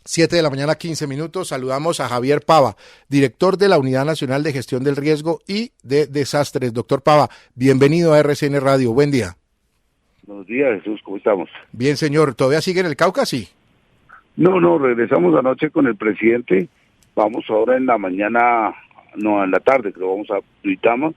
7 de la mañana, 15 minutos. Saludamos a Javier Pava, director de la Unidad Nacional de Gestión del Riesgo y de Desastres. Doctor Pava, bienvenido a RCN Radio. Buen día. Buenos días, Jesús, ¿cómo estamos? Bien, señor. ¿Todavía sigue en el Cauca? Sí. No, regresamos anoche con el presidente. Vamos ahora en la mañana, no, en la tarde, creo, vamos a Duitama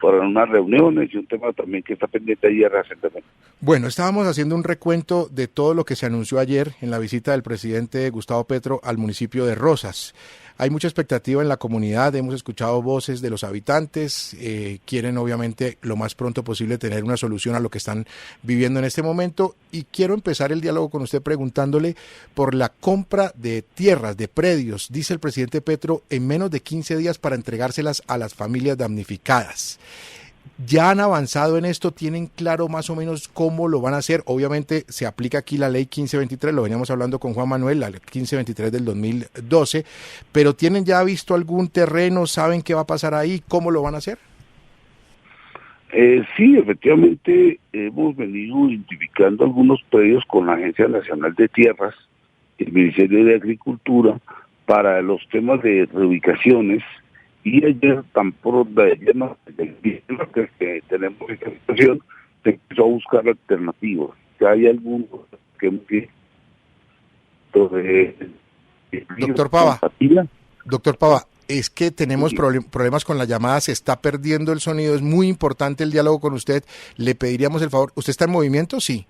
para unas reuniones y un tema también que está pendiente ayer recientemente. Bueno, estábamos haciendo un recuento de todo lo que se anunció ayer en la visita del presidente Gustavo Petro al municipio de Rosas. Hay mucha expectativa en la comunidad, hemos escuchado voces de los habitantes, quieren obviamente lo más pronto posible tener una solución a lo que están viviendo en este momento, y quiero empezar el diálogo con usted preguntándole por la compra de tierras, de predios, dice el presidente Petro, en menos de 15 días para entregárselas a las familias damnificadas. ¿Ya han avanzado en esto? ¿Tienen claro más o menos cómo lo van a hacer? Obviamente se aplica aquí la ley 1523, lo veníamos hablando con Juan Manuel, la ley 1523 del 2012, pero ¿tienen ya visto algún terreno? ¿Saben qué va a pasar ahí? ¿Cómo lo van a hacer? Sí, efectivamente hemos venido identificando algunos predios con la Agencia Nacional de Tierras, el Ministerio de Agricultura, para los temas de reubicaciones. Y ayer, que tenemos esta situación, se empezó a buscar alternativas. Ya hay algunos que Doctor Pava, es que tenemos problemas con la llamada, se está perdiendo el sonido, es muy importante el diálogo con usted. Le pediríamos el favor, ¿usted está en movimiento? Sí.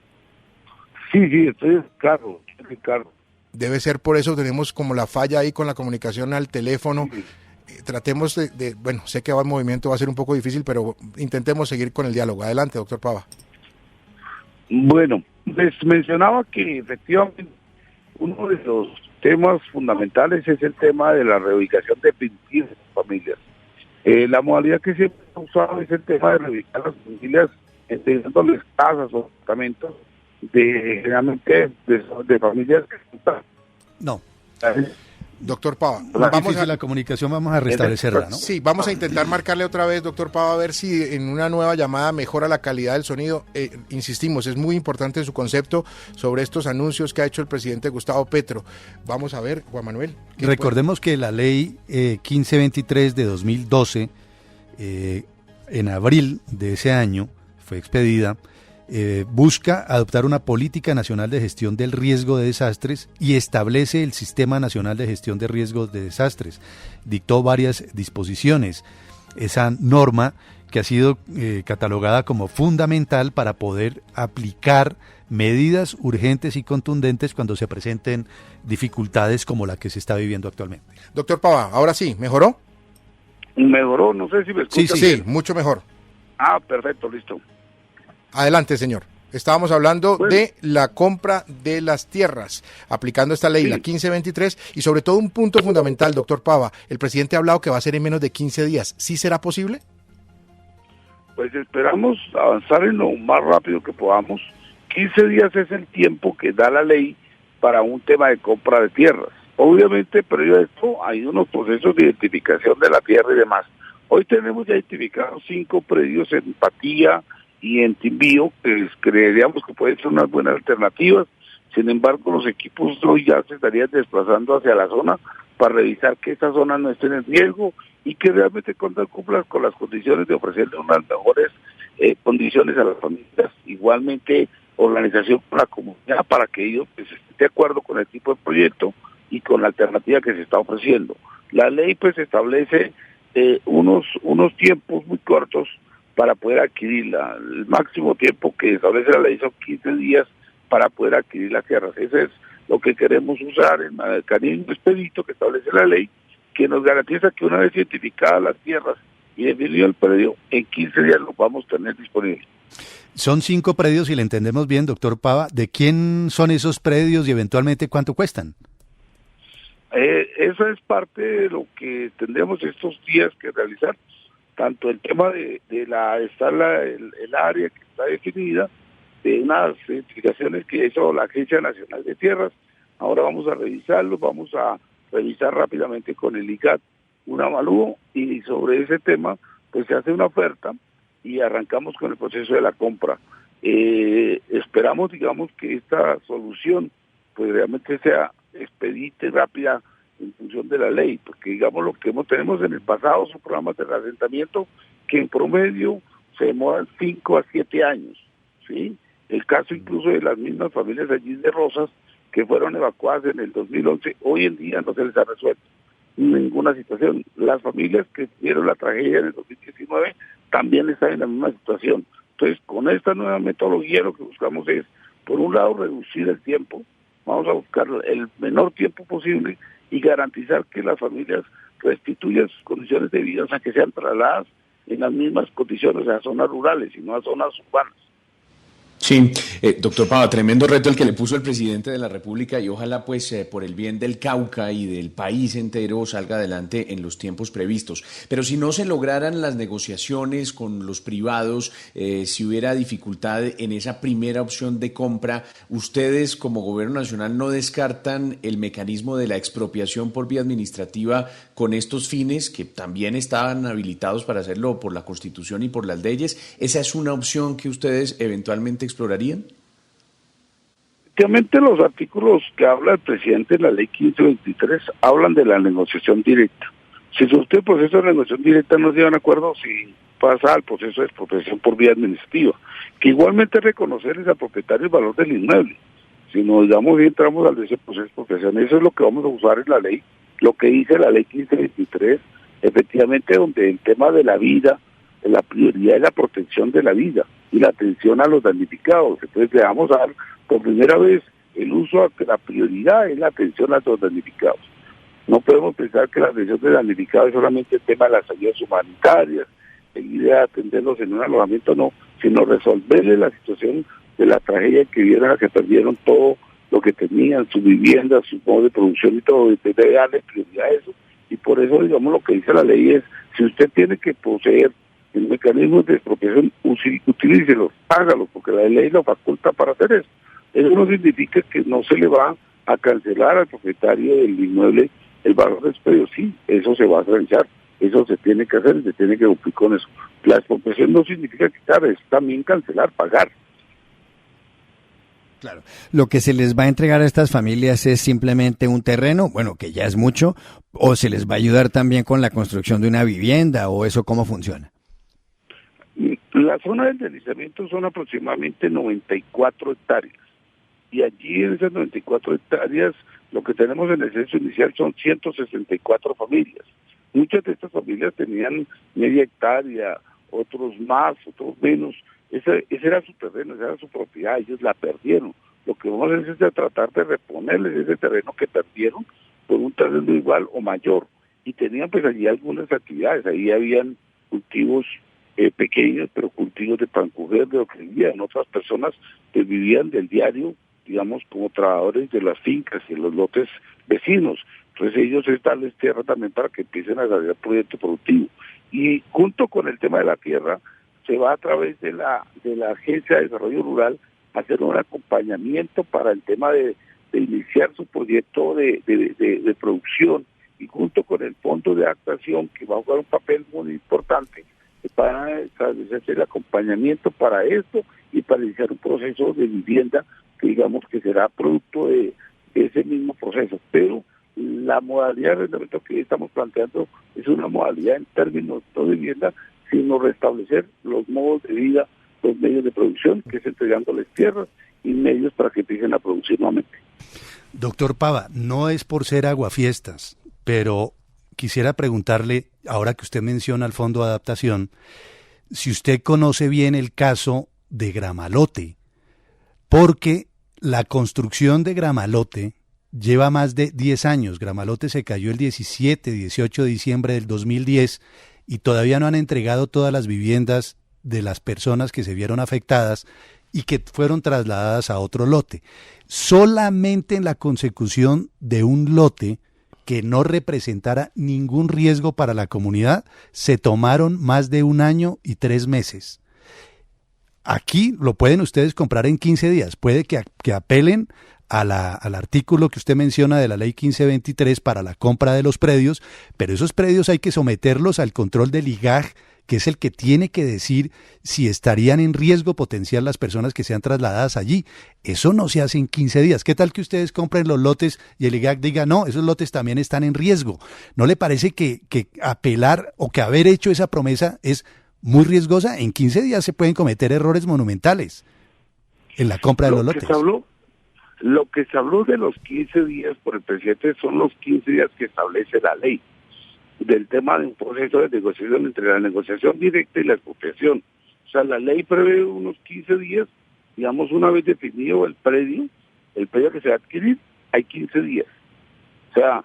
Sí, estoy en carro. Debe ser por eso, tenemos como la falla ahí con la comunicación al teléfono. Sí. Tratemos bueno, sé que va en movimiento, va a ser un poco difícil, pero intentemos seguir con el diálogo. Adelante, doctor Pava. Bueno, les mencionaba que efectivamente uno de los temas fundamentales es el tema de la reubicación definitiva de las familias. La modalidad que siempre ha usado es el tema de reubicar las familias, entregándoles casas o apartamentos generalmente de familias que están. No. Doctor Pava, vamos a la comunicación, vamos a restablecerla, ¿no? Sí, vamos a intentar marcarle otra vez, doctor Pava, a ver si en una nueva llamada mejora la calidad del sonido. Insistimos, es muy importante su concepto sobre estos anuncios que ha hecho el presidente Gustavo Petro. Vamos a ver, Juan Manuel. Recordemos que la ley 1523 de 2012, en abril de ese año, fue expedida. Busca adoptar una política nacional de gestión del riesgo de desastres y establece el Sistema Nacional de Gestión de Riesgos de Desastres. Dictó varias disposiciones. Esa norma que ha sido catalogada como fundamental para poder aplicar medidas urgentes y contundentes cuando se presenten dificultades como la que se está viviendo actualmente. Doctor Pava, ahora sí, ¿mejoró? Mejoró, no sé si me escuchan. Sí, mucho mejor. Perfecto, listo. Adelante, señor. Estábamos hablando de la compra de las tierras, aplicando esta ley, la 1523, y sobre todo un punto fundamental, doctor Pava. El presidente ha hablado que va a ser en menos de 15 días. ¿Sí será posible? Pues esperamos avanzar en lo más rápido que podamos. 15 días es el tiempo que da la ley para un tema de compra de tierras. Obviamente, previo a esto, hay unos procesos de identificación de la tierra y demás. Hoy tenemos ya identificados 5 predios en Patía y en Timbío, que creeríamos que pueden ser unas buenas alternativas. Sin embargo, los equipos hoy ya se estarían desplazando hacia la zona para revisar que esta zona no esté en riesgo y que realmente cumplan con las condiciones de ofrecerle unas mejores condiciones a las familias. Igualmente, organización con la comunidad para que ellos pues, estén de acuerdo con el tipo de proyecto y con la alternativa que se está ofreciendo. La ley pues establece unos tiempos muy cortos para poder adquirirla. El máximo tiempo que establece la ley son 15 días para poder adquirir las tierras. Eso es lo que queremos usar, el mecanismo expedito que establece la ley, que nos garantiza que una vez identificadas las tierras y definido el predio, en 15 días lo vamos a tener disponible. Son 5 predios, y le entendemos bien, doctor Pava. ¿De quién son esos predios y eventualmente cuánto cuestan? Eso es parte de lo que tendremos estos días que realizar. Tanto el tema de el área que está definida, de unas identificaciones que hizo la Agencia Nacional de Tierras. Ahora vamos a revisarlo, vamos a revisar rápidamente con el ICAT un avalúo, y sobre ese tema pues se hace una oferta y arrancamos con el proceso de la compra. Esperamos, digamos, que esta solución pues realmente sea expedita y rápida en función de la ley, porque digamos lo que tenemos en el pasado son programas de reasentamiento que en promedio se demoran 5 a 7 años, ¿sí? El caso incluso de las mismas familias allí de Rosas que fueron evacuadas en el 2011, hoy en día no se les ha resuelto ninguna situación. Las familias que vieron la tragedia en el 2019 también están en la misma situación. Entonces, con esta nueva metodología lo que buscamos es, por un lado, reducir el tiempo, vamos a buscar el menor tiempo posible y garantizar que las familias restituyan sus condiciones de vida, o sea, que sean trasladadas en las mismas condiciones a zonas rurales y no a zonas urbanas. Sí, doctor Pava, tremendo reto el que le puso el presidente de la República y ojalá pues por el bien del Cauca y del país entero salga adelante en los tiempos previstos. Pero si no se lograran las negociaciones con los privados, si hubiera dificultad en esa primera opción de compra, ¿ustedes como Gobierno Nacional no descartan el mecanismo de la expropiación por vía administrativa con estos fines que también estaban habilitados para hacerlo por la Constitución y por las leyes? ¿Esa es una opción que ustedes eventualmente explorarían? Efectivamente, los artículos que habla el presidente de la ley 1523 hablan de la negociación directa. Si surge el proceso de negociación directa, no se llevan a acuerdo si pasa al proceso de expropiación por vía administrativa, que igualmente reconocerles al propietario el valor del inmueble. Si nos digamos y entramos al ese proceso de expropiación, eso es lo que vamos a usar en la ley, lo que dice la ley 1523, efectivamente, donde el tema de la vida, la prioridad es la protección de la vida y la atención a los damnificados. Entonces le vamos a dar por primera vez el uso a que la prioridad es la atención a los damnificados. No podemos pensar que la atención de damnificados es solamente el tema de las ayudas humanitarias, la idea de atenderlos en un alojamiento, no, sino resolverle la situación de la tragedia que vivieron, a que perdieron todo lo que tenían, su vivienda, su modo de producción y todo, y debe darle prioridad a eso. Y por eso, digamos, lo que dice la ley es, si usted tiene que poseer el mecanismo de expropiación, utilícelo, hágalo, porque la ley lo faculta para hacer eso. Eso no significa que no se le va a cancelar al propietario del inmueble el valor del predio, sí, eso se va a realizar, eso se tiene que hacer, se tiene que cumplir con eso. La expropiación no significa quitar, es también cancelar, pagar. Claro. Lo que se les va a entregar a estas familias es simplemente un terreno, bueno, que ya es mucho, o se les va a ayudar también con la construcción de una vivienda, o eso cómo funciona. La zona del deslizamiento son aproximadamente 94 hectáreas y allí en esas 94 hectáreas lo que tenemos en el censo inicial son 164 familias. Muchas de estas familias tenían media hectárea, otros más, otros menos. Ese era su terreno, esa era su propiedad, ellos la perdieron. Lo que vamos a hacer es tratar de reponerles ese terreno que perdieron por un terreno igual o mayor. Y tenían pues allí algunas actividades, ahí habían cultivos pequeños, pero cultivos de pancoger, de lo que vivían otras personas que vivían del diario, digamos, como trabajadores de las fincas y los lotes vecinos. Entonces ellos es darles tierra también para que empiecen a desarrollar proyecto productivo. Y junto con el tema de la tierra, se va a través de la Agencia de Desarrollo Rural a hacer un acompañamiento para el tema de iniciar su proyecto de producción, y junto con el Fondo de Adaptación, que va a jugar un papel muy importante para establecerse el acompañamiento para esto y para iniciar un proceso de vivienda que digamos que será producto de ese mismo proceso. Pero la modalidad de arrendamiento que estamos planteando es una modalidad en términos no de vivienda, sino restablecer los modos de vida, los medios de producción, que es entregándoles tierras y medios para que empiecen a producir nuevamente. Doctor Pava, no es por ser aguafiestas, pero quisiera preguntarle, ahora que usted menciona el Fondo de Adaptación, si usted conoce bien el caso de Gramalote, porque la construcción de Gramalote lleva más de 10 años. Gramalote se cayó el 18 de diciembre del 2010 y todavía no han entregado todas las viviendas de las personas que se vieron afectadas y que fueron trasladadas a otro lote. Solamente en la consecución de un lote que no representara ningún riesgo para la comunidad, se tomaron más de 1 año y 3 meses. Aquí lo pueden ustedes comprar en 15 días. Puede que apelen al artículo que usted menciona de la ley 1523 para la compra de los predios, pero esos predios hay que someterlos al control del IGAG que es el que tiene que decir si estarían en riesgo potencial las personas que sean trasladadas allí. Eso no se hace en 15 días. ¿Qué tal que ustedes compren los lotes y el IGAC diga, no, esos lotes también están en riesgo? ¿No le parece que apelar o que haber hecho esa promesa es muy riesgosa? En 15 días se pueden cometer errores monumentales en la compra de los lotes. Lo que se habló de los 15 días por el presidente son los 15 días que establece la ley del tema de un proceso de negociación entre la negociación directa y la expropiación. O sea, la ley prevé unos 15 días, digamos, una vez definido el predio que se va a adquirir, hay 15 días. O sea,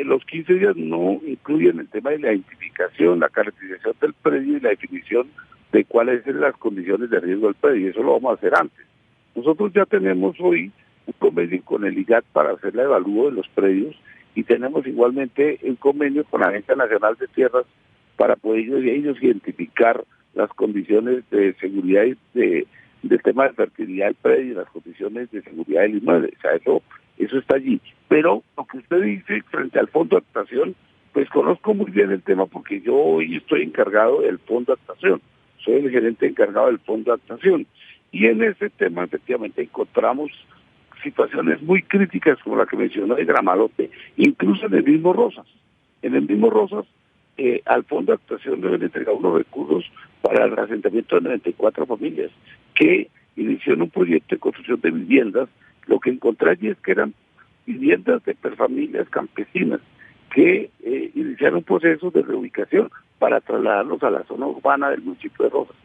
los 15 días no incluyen el tema de la identificación, la caracterización del predio y la definición de cuáles son las condiciones de riesgo del predio. Eso lo vamos a hacer antes. Nosotros ya tenemos hoy un convenio con el IGAT para hacer la evalúo de los predios y tenemos igualmente un convenio con la Agencia Nacional de Tierras para poder ellos identificar las condiciones de seguridad y del tema de fertilidad del predio y las condiciones de seguridad del inmueble. O sea, eso está allí. Pero lo que usted dice frente al fondo de actuación, pues conozco muy bien el tema porque yo hoy estoy encargado del fondo de actuación. Soy el gerente encargado del fondo de actuación. Y en ese tema efectivamente encontramos situaciones muy críticas como la que mencionó de Gramalote, incluso en el mismo Rosas. En el mismo Rosas, al fondo de actuación deben entregar unos recursos para el asentamiento de 94 familias que iniciaron un proyecto de construcción de viviendas. Lo que encontré allí es que eran viviendas de familias campesinas que iniciaron un proceso de reubicación para trasladarlos a la zona urbana del municipio de Rosas,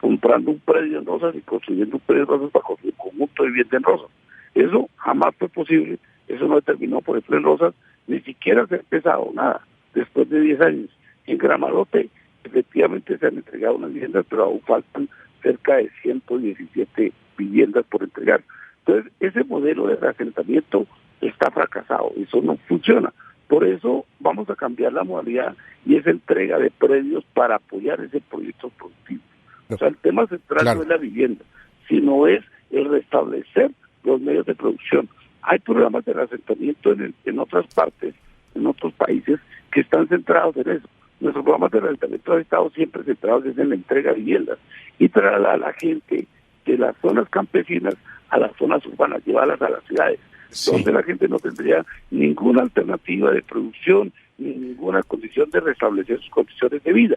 comprando un predio en Rosas y construyendo un predio en Rosas para construir un conjunto de vivienda en Rosas. Eso jamás fue posible, eso no determinó, por ejemplo, en Rosas, ni siquiera se ha empezado nada, después de 10 años. En Gramalote, efectivamente se han entregado unas viviendas, pero aún faltan cerca de 117 viviendas por entregar. Entonces, ese modelo de reasentamiento está fracasado, eso no funciona. Por eso vamos a cambiar la modalidad y esa entrega de predios para apoyar ese proyecto productivo. O sea, el tema central no es la vivienda, sino es el restablecer los medios de producción. Hay programas de reasentamiento en otras partes, en otros países, que están centrados en eso. Nuestros programas de reasentamiento han estado siempre centrados en la entrega de viviendas y trasladar a la gente de las zonas campesinas a las zonas urbanas, llevarlas a las ciudades, donde la gente no tendría ninguna alternativa de producción ni ninguna condición de restablecer sus condiciones de vida.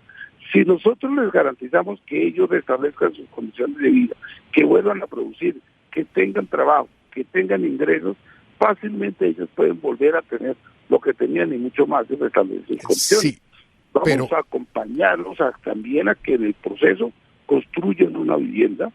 Si nosotros les garantizamos que ellos restablezcan sus condiciones de vida, que vuelvan a producir, que tengan trabajo, que tengan ingresos, fácilmente ellos pueden volver a tener lo que tenían y mucho más de restablecer sus condiciones. Vamos a acompañarlos también a que en el proceso construyan una vivienda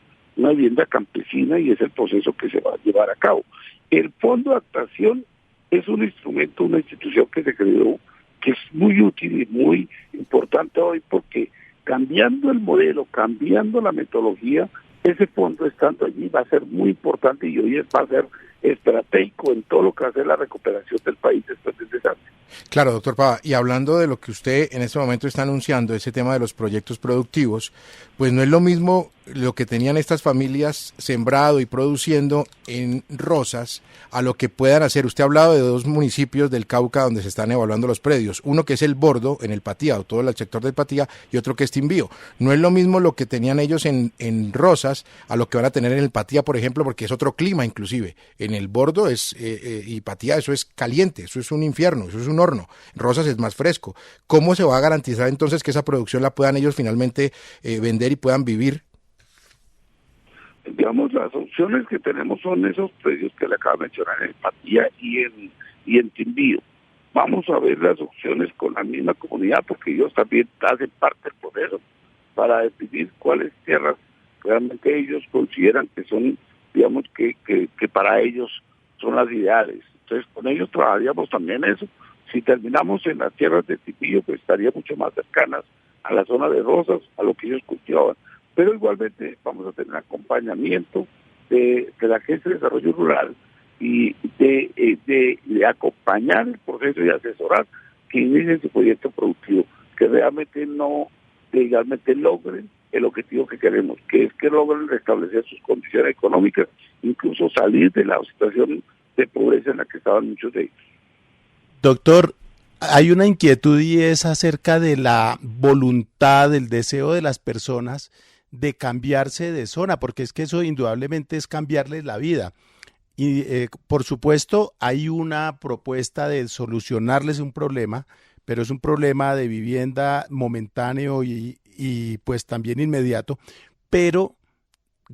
campesina, y es el proceso que se va a llevar a cabo. El Fondo de Actuación es un instrumento, una institución que se creó, que es muy útil y muy importante hoy, porque cambiando el modelo, cambiando la metodología, ese fondo estando allí va a ser muy importante y hoy va a ser estratégico en todo lo que va a ser la recuperación del país después del desastre. Claro, doctor Pava, y hablando de lo que usted en este momento está anunciando, ese tema de los proyectos productivos, pues no es lo mismo lo que tenían estas familias sembrado y produciendo en Rosas a lo que puedan hacer. Usted ha hablado de 2 municipios del Cauca donde se están evaluando los predios, uno que es el Bordo, en el Patía, o todo el sector del Patía, y otro que es Timbío. No es lo mismo lo que tenían ellos en Rosas a lo que van a tener en el Patía, por ejemplo, porque es otro clima inclusive. En el Bordo y Patía eso es caliente, eso es un infierno, eso es un horno. Rosas es más fresco. ¿Cómo se va a garantizar entonces que esa producción la puedan ellos finalmente vender y puedan vivir? Digamos, las opciones que tenemos son esos predios que le acabo de mencionar en Patía y en Timbío. Vamos a ver las opciones con la misma comunidad, porque ellos también hacen parte del proceso para definir cuáles tierras realmente ellos consideran que son, digamos, que para ellos son las ideales. Entonces, con ellos trabajaríamos también eso. Si terminamos en las tierras de Timbío, pues estaría mucho más cercanas a la zona de Rosas, a lo que ellos cultivaban. Pero igualmente vamos a tener acompañamiento de la Agencia de Desarrollo Rural y de acompañar el proceso y asesorar que inicien su proyecto productivo, que realmente logren el objetivo que queremos, que es que logren restablecer sus condiciones económicas, incluso salir de la situación de pobreza en la que estaban muchos de ellos. Doctor, hay una inquietud y es acerca de la voluntad, del deseo de las personas de cambiarse de zona, porque es que eso indudablemente es cambiarles la vida. Y por supuesto hay una propuesta de solucionarles un problema, pero es un problema de vivienda momentáneo y pues también inmediato, pero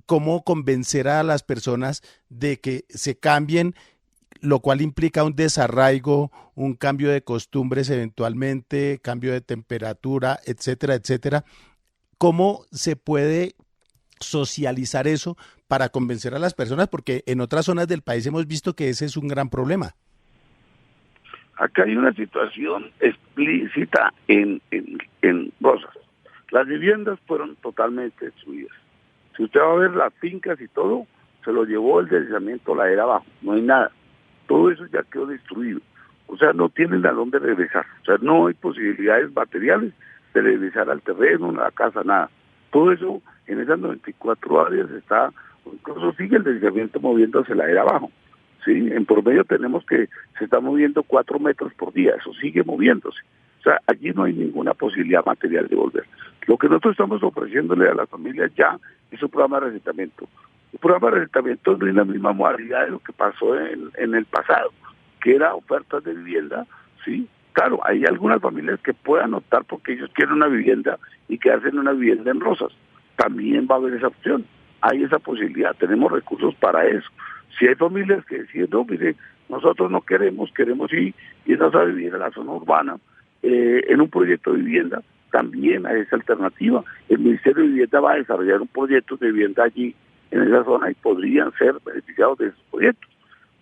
cómo convencer a las personas de que se cambien, lo cual implica un desarraigo, un cambio de costumbres eventualmente, cambio de temperatura, etcétera, etcétera. ¿Cómo se puede socializar eso para convencer a las personas? Porque en otras zonas del país hemos visto que ese es un gran problema. Acá hay una situación explícita en Rosas. Las viviendas fueron totalmente destruidas. Si usted va a ver las fincas y todo, se lo llevó el deslizamiento, la era abajo, no hay nada. Todo eso ya quedó destruido. O sea, no tienen a dónde regresar. O sea, no hay posibilidades materiales de regresar al terreno, a la casa, nada. Todo eso en esas 94 áreas está, incluso sigue el deslizamiento moviéndose la era abajo. ¿Sí? En promedio tenemos que se está moviendo 4 metros por día, eso sigue moviéndose. O sea, allí no hay ninguna posibilidad material de volver. Lo que nosotros estamos ofreciéndole a las familias ya es un programa de resentamiento. Un programa de resentamiento no es la misma modalidad de lo que pasó en el pasado, que era ofertas de vivienda, ¿sí? Claro, hay algunas familias que puedan optar porque ellos quieren una vivienda y quedarse en una vivienda en Rosas. También va a haber esa opción. Hay esa posibilidad, tenemos recursos para eso. Si hay familias que deciden, no, mire, nosotros no queremos irnos a vivir en la zona urbana, en un proyecto de vivienda, también hay esa alternativa. El Ministerio de Vivienda va a desarrollar un proyecto de vivienda allí, en esa zona, y podrían ser beneficiados de esos proyectos.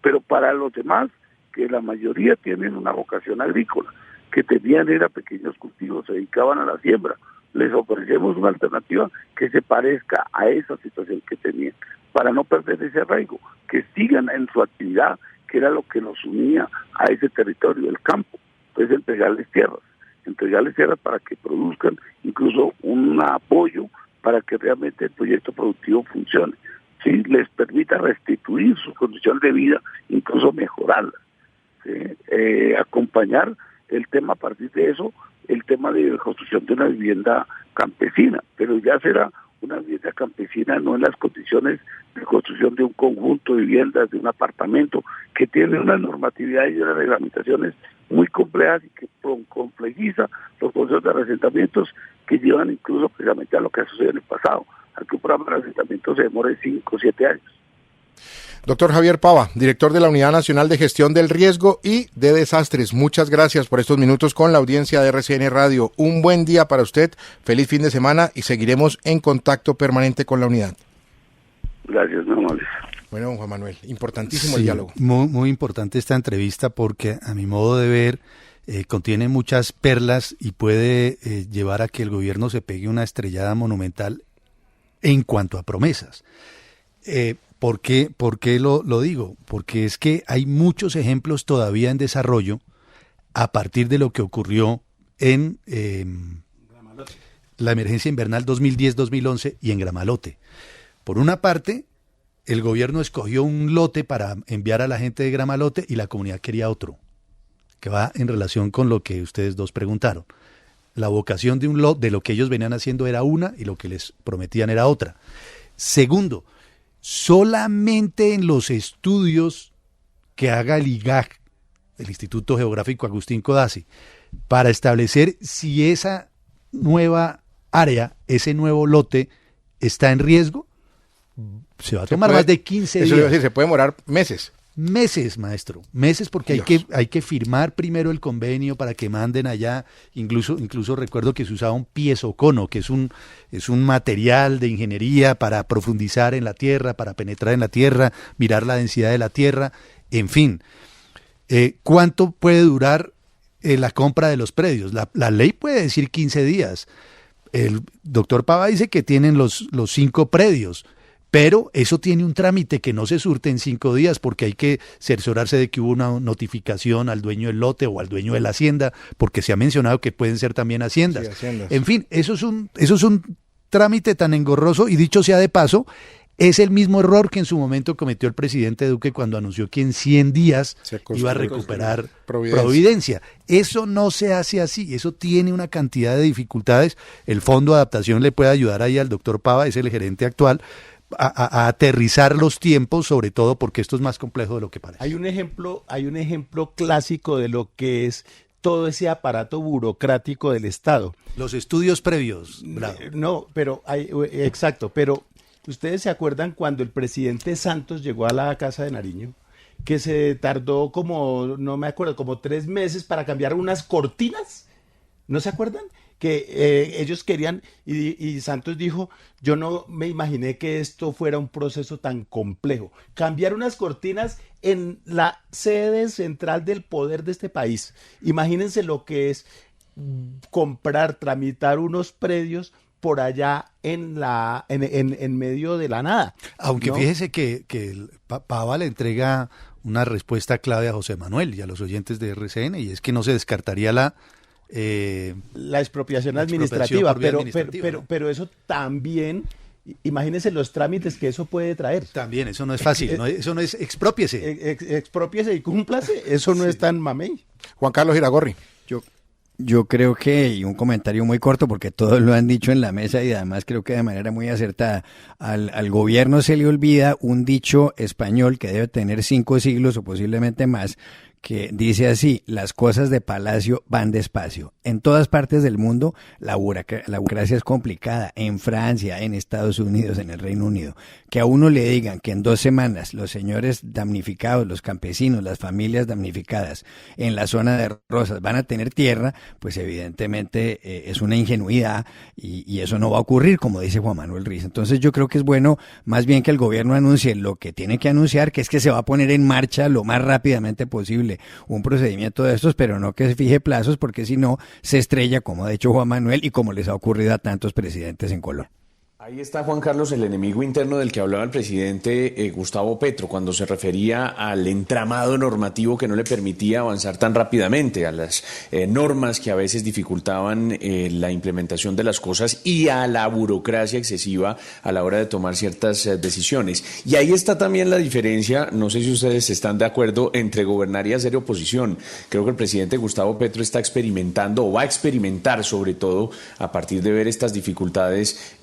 Pero para los demás, que la mayoría tienen una vocación agrícola, que tenían era pequeños cultivos, se dedicaban a la siembra, les ofrecemos una alternativa que se parezca a esa situación que tenían, para no perder ese arraigo, que sigan en su actividad, que era lo que nos unía a ese territorio, el campo. Entonces entregarles tierras para que produzcan, incluso un apoyo para que realmente el proyecto productivo funcione, ¿sí? Les permita restituir sus condiciones de vida, incluso mejorarlas, ¿sí? Acompañar el tema a partir de eso, el tema de construcción de una vivienda campesina, pero ya será una vivienda campesina no en las condiciones de construcción de un conjunto de viviendas, de un apartamento, que tiene una normatividad y unas reglamentaciones muy complejas y que complejiza los procesos de asentamientos que llevan incluso precisamente a lo que ha sucedido en el pasado, a que un programa de asentamiento se demore 5 o 7 años. Doctor Javier Pava, director de la Unidad Nacional de Gestión del Riesgo y de Desastres, muchas gracias por estos minutos con la audiencia de RCN Radio. Un buen día para usted, feliz fin de semana y seguiremos en contacto permanente con la unidad. Gracias, no amable. Bueno, don Juan Manuel, importantísimo el diálogo. Muy, muy importante esta entrevista porque a mi modo de ver contiene muchas perlas y puede llevar a que el gobierno se pegue una estrellada monumental en cuanto a promesas. ¿Por qué lo digo? Porque es que hay muchos ejemplos todavía en desarrollo a partir de lo que ocurrió en la emergencia invernal 2010-2011 y en Gramalote. Por una parte, el gobierno escogió un lote para enviar a la gente de Gramalote y la comunidad quería otro, que va en relación con lo que ustedes dos preguntaron. La vocación de un lote, de lo que ellos venían haciendo era una y lo que les prometían era otra. Segundo, solamente en los estudios que haga el IGAC, el Instituto Geográfico Agustín Codazzi, para establecer si esa nueva área, ese nuevo lote está en riesgo, se va a tomar más de 15 días. Eso iba a decir, se puede demorar meses. Meses, maestro, meses, porque hay que firmar primero el convenio para que manden allá. Incluso recuerdo que se usaba un piezocono, que es un material de ingeniería para profundizar en la tierra, para penetrar en la tierra, mirar la densidad de la tierra, en fin. ¿Cuánto puede durar la compra de los predios? La ley puede decir 15 días. El doctor Pava dice que tienen los 5 predios. Pero eso tiene un trámite que no se surte en 5 días porque hay que cerciorarse de que hubo una notificación al dueño del lote o al dueño de la hacienda, porque se ha mencionado que pueden ser también haciendas. Sí, haciendas. En fin, eso es un trámite tan engorroso y dicho sea de paso, Es el mismo error que en su momento cometió el presidente Duque cuando anunció que en 100 días iba a recuperar Providencia. Eso no se hace así, eso tiene una cantidad de dificultades. El Fondo de Adaptación le puede ayudar ahí al doctor Pava, es el gerente actual, a aterrizar los tiempos, sobre todo porque esto es más complejo de lo que parece. Hay un ejemplo clásico de lo que es todo ese aparato burocrático del Estado. Los estudios previos, Bravo. No, pero exacto, pero ¿ustedes se acuerdan cuando el presidente Santos llegó a la Casa de Nariño? Que se tardó no me acuerdo, como 3 meses para cambiar unas cortinas. ¿No se acuerdan? Que ellos querían, y Santos dijo, yo no me imaginé que esto fuera un proceso tan complejo. Cambiar unas cortinas en la sede central del poder de este país. Imagínense lo que es tramitar unos predios por allá en medio de la nada. Aunque ¿no? Fíjese que Pava le entrega una respuesta clave a José Manuel y a los oyentes de RCN, y es que no se descartaría la expropiación administrativa, pero eso también, imagínense los trámites que eso puede traer. También, eso no es fácil, eso no es exprópiese. Exprópiese y cúmplase, eso no es tan mamey. Juan Carlos Iragorri. Yo creo que, y un comentario muy corto porque todos lo han dicho en la mesa y además creo que de manera muy acertada, al gobierno se le olvida un dicho español que debe tener 5 siglos o posiblemente más, que dice así: las cosas de palacio van despacio. En todas partes del mundo la burocracia es complicada, en Francia, en Estados Unidos, en el Reino Unido. Que a uno le digan que en 2 semanas los señores damnificados, los campesinos, las familias damnificadas en la zona de Rosas van a tener tierra, pues evidentemente es una ingenuidad y eso no va a ocurrir, como dice Juan Manuel Riz. Entonces yo creo que es bueno más bien que el gobierno anuncie lo que tiene que anunciar, que es que se va a poner en marcha lo más rápidamente posible un procedimiento de estos, pero no que se fije plazos, porque si no se estrella, como ha dicho Juan Manuel y como les ha ocurrido a tantos presidentes en Colombia. Ahí está, Juan Carlos, el enemigo interno del que hablaba el presidente Gustavo Petro cuando se refería al entramado normativo que no le permitía avanzar tan rápidamente, a las normas que a veces dificultaban la implementación de las cosas y a la burocracia excesiva a la hora de tomar ciertas decisiones. Y ahí está también la diferencia, no sé si ustedes están de acuerdo, entre gobernar y hacer oposición. Creo que el presidente Gustavo Petro está experimentando o va a experimentar, sobre todo a partir de ver estas dificultades,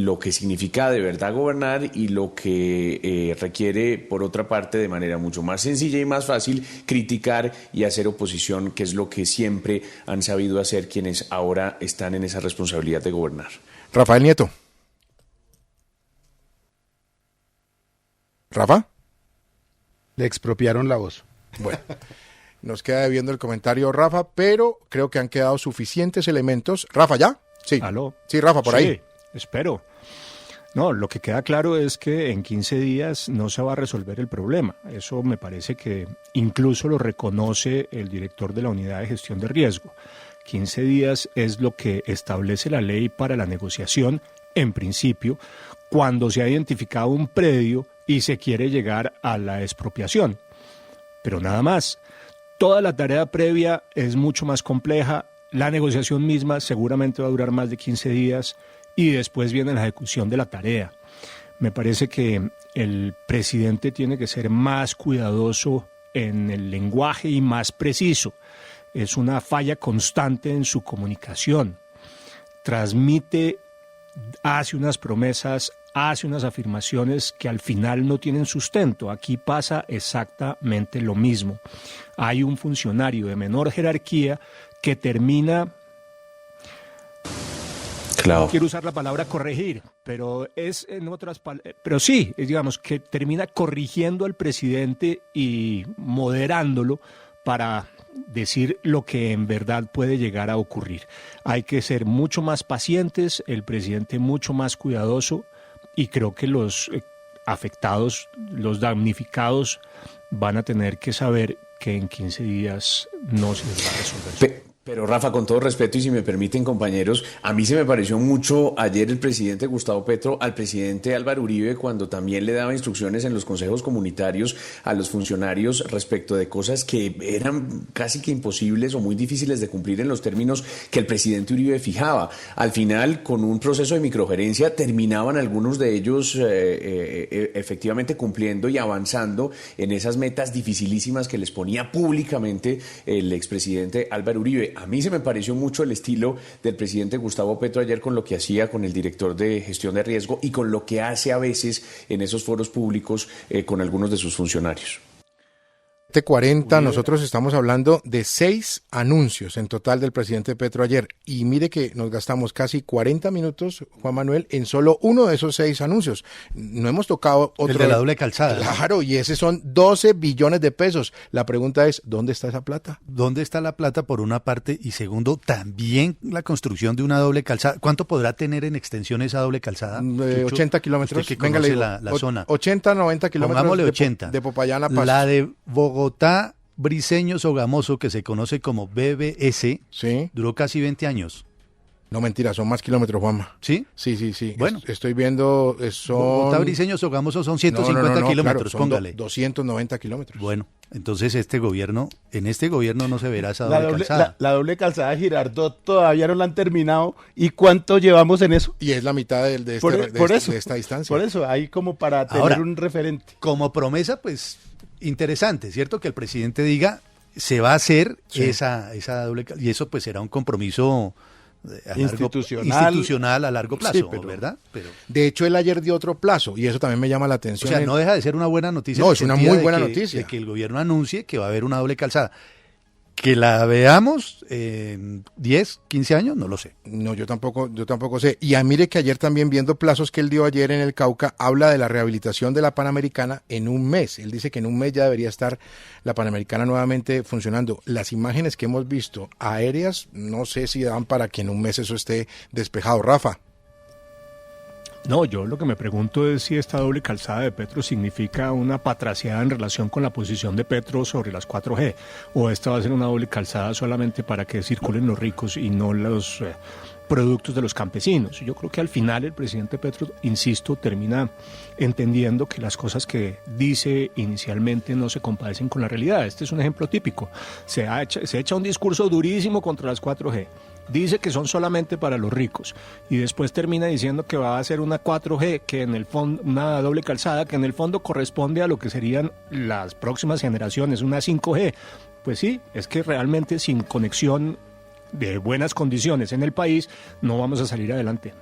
lo que significa de verdad gobernar y lo que requiere, por otra parte, de manera mucho más sencilla y más fácil, criticar y hacer oposición, que es lo que siempre han sabido hacer quienes ahora están en esa responsabilidad de gobernar. Rafael Nieto. ¿Rafa? Le expropiaron la voz. Bueno, nos queda debiendo el comentario Rafa, pero creo que han quedado suficientes elementos. ¿Rafa ya? Sí. ¿Aló? Sí, Rafa, por ahí. Espero. No, lo que queda claro es que en 15 días no se va a resolver el problema. Eso me parece que incluso lo reconoce el director de la Unidad de Gestión de Riesgo. 15 días es lo que establece la ley para la negociación, en principio, cuando se ha identificado un predio y se quiere llegar a la expropiación. Pero nada más. Toda la tarea previa es mucho más compleja. La negociación misma seguramente va a durar más de 15 días. Y después viene la ejecución de la tarea. Me parece que el presidente tiene que ser más cuidadoso en el lenguaje y más preciso. Es una falla constante en su comunicación. Transmite, hace unas promesas, hace unas afirmaciones que al final no tienen sustento. Aquí pasa exactamente lo mismo. Hay un funcionario de menor jerarquía que termina... Claro. No quiero usar la palabra corregir, pero es en otras palabras, pero sí, digamos que termina corrigiendo al presidente y moderándolo para decir lo que en verdad puede llegar a ocurrir. Hay que ser mucho más pacientes, el presidente mucho más cuidadoso, y creo que los afectados, los damnificados van a tener que saber que en 15 días no se les va a resolver. Pero Rafa, con todo respeto y si me permiten compañeros, a mí se me pareció mucho ayer el presidente Gustavo Petro al presidente Álvaro Uribe cuando también le daba instrucciones en los consejos comunitarios a los funcionarios respecto de cosas que eran casi que imposibles o muy difíciles de cumplir en los términos que el presidente Uribe fijaba. Al final, con un proceso de microgerencia, terminaban algunos de ellos efectivamente cumpliendo y avanzando en esas metas dificilísimas que les ponía públicamente el expresidente Álvaro Uribe. A mí se me pareció mucho el estilo del presidente Gustavo Petro ayer con lo que hacía con el director de gestión de riesgo y con lo que hace a veces en esos foros públicos con algunos de sus funcionarios. 40, nosotros estamos hablando de 6 anuncios en total del presidente Petro ayer. Y mire que nos gastamos casi 40 minutos, Juan Manuel, en solo uno de esos 6 anuncios. No hemos tocado otro. El de la doble calzada. Claro, y ese son 12 billones de pesos. La pregunta es, ¿dónde está esa plata? ¿Dónde está la plata por una parte? Y segundo, también la construcción de una doble calzada. ¿Cuánto podrá tener en extensión esa doble calzada? 80 kilómetros. Usted que conoce la zona. 80, 90 kilómetros. Pongámosle 80. De Popayán a Pasto. La de Bogotá, Briceño, Sogamoso, que se conoce como BBS, sí, duró casi 20 años. No, mentira, son más kilómetros, Juanma. ¿Sí? Sí. Bueno. Estoy viendo, son... Bogotá, Briceño, Sogamoso son 150 kilómetros, claro, póngale. 290 kilómetros. Bueno, entonces en este gobierno no se verá esa doble calzada. La doble calzada de Girardot todavía no la han terminado. ¿Y cuánto llevamos en eso? Y es la mitad de esta distancia. Por eso, ahí como para tener ahora, un referente. Como promesa, pues, interesante, ¿cierto? Que el presidente diga, se va a hacer esa doble calzada. Y eso pues será un compromiso institucional a largo plazo, sí, ¿verdad? Pero, de hecho, él ayer dio otro plazo y eso también me llama la atención. O sea, no deja de ser una buena noticia. No, es una muy buena noticia. De que el gobierno anuncie que va a haber una doble calzada. Que la veamos en 10, 15 años, no lo sé. No, yo tampoco sé. Y mire que ayer también, viendo plazos que él dio ayer en el Cauca, habla de la rehabilitación de la Panamericana en un mes. Él dice que en un mes ya debería estar la Panamericana nuevamente funcionando. Las imágenes que hemos visto aéreas, no sé si dan para que en un mes eso esté despejado. Rafa. No, yo lo que me pregunto es si esta doble calzada de Petro significa una patraciada en relación con la posición de Petro sobre las 4G, o esta va a ser una doble calzada solamente para que circulen los ricos y no los productos de los campesinos. Yo creo que al final el presidente Petro, insisto, termina entendiendo que las cosas que dice inicialmente no se compadecen con la realidad. Este es un ejemplo típico. Se echa un discurso durísimo contra las 4G. Dice que son solamente para los ricos y después termina diciendo que va a hacer una 4G, que en el fondo, una doble calzada, que en el fondo corresponde a lo que serían las próximas generaciones, una 5G. Pues sí, es que realmente sin conexión de buenas condiciones en el país no vamos a salir adelante.